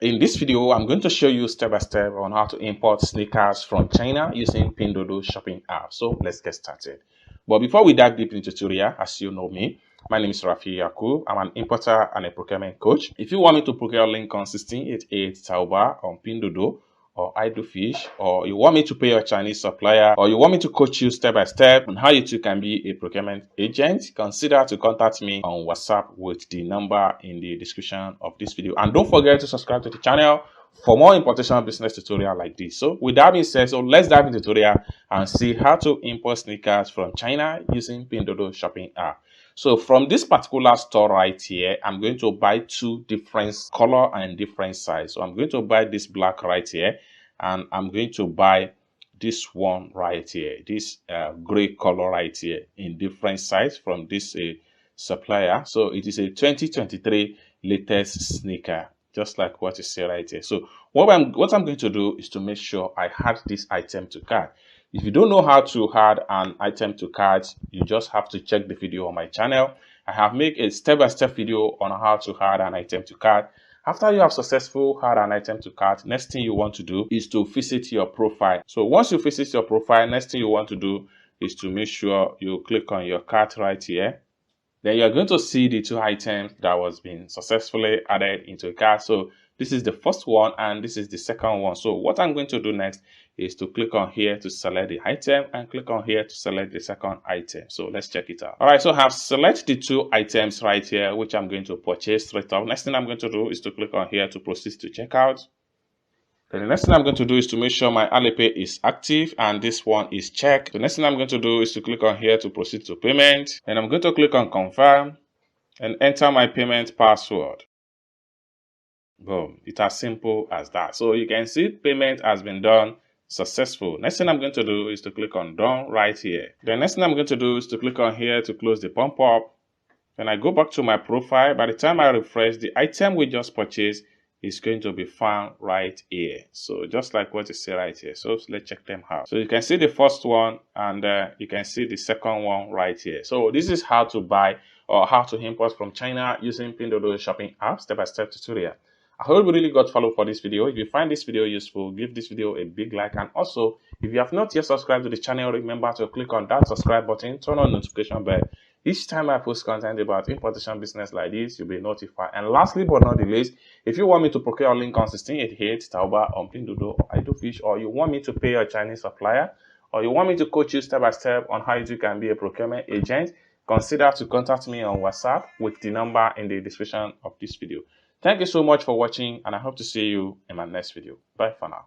In this video, I'm going to show you step by step on how to import sneakers from China using Pinduoduo shopping app. So let's get started. But before we dive deep into the tutorial, as you know me, my name is Rafi Yakub. I'm an importer and a procurement coach. If you want me to procure link on 1688 Tauba on Pinduoduo or Idlefish, or you want me to pay your Chinese supplier, or you want me to coach you step by step on how you too can be a procurement agent, consider to contact me on WhatsApp with the number in the description of this video. And don't forget to subscribe to the channel for more importation business tutorial like this. So with that being said, so let's dive into the tutorial and see how to import sneakers from China using Pinduoduo shopping app. So from this particular store right here, I'm going to buy two different color and different size. So I'm going to buy this black right here, and I'm going to buy this one right here, this gray color right here in different size from this supplier. So it is a 2023 latest sneaker, just like what you see right here. So what I'm going to do is to make sure I add this item to cart. If you don't know how to add an item to cart, you just have to check the video on my channel. I have made a step-by-step video on how to add an item to cart. After you have successfully add an item to cart, next thing you want to do is to visit your profile. So once you visit your profile, next thing you want to do is to make sure you click on your cart right here. Then you're going to see the two items that was being successfully added into a cart. So this is the first one and this is the second one. So what I'm going to do next is to click on here to select the item and click on here to select the second item. So let's check it out. All right, so I have selected the two items right here, which I'm going to purchase straight off. Next thing I'm going to do is to click on here to proceed to checkout. Then the next thing I'm going to do is to make sure my Alipay is active and this one is checked. The next thing I'm going to do is to click on here to proceed to payment. And I'm going to click on confirm and enter my payment password. Boom. It's as simple as that. So you can see payment has been done successful. Next thing I'm going to do is to click on done right here. The next thing I'm going to do is to click on here to close the pump up. Then I go back to my profile. By the time I refresh, the item we just purchased is going to be found right here. So just like what you see right here. So let's check them out. So you can see the first one and you can see the second one right here. So this is how to buy or how to import from China using Pinduoduo shopping app step-by-step tutorial. I hope you really got follow for this video. If you find this video useful, give this video a big like, and also if you have not yet subscribed to the channel, remember to click on that subscribe button, turn on notification bell. Each time I post content about importation business like this, you'll be notified. And lastly but not the least, if you want me to procure a link on 1688 Tauba on Pinduoduo or Idlefish, or you want me to pay your Chinese supplier, or you want me to coach you step by step on how you can be a procurement agent, consider to contact me on WhatsApp with the number in the description of this video. Thank you so much for watching, and I hope to see you in my next video. Bye for now.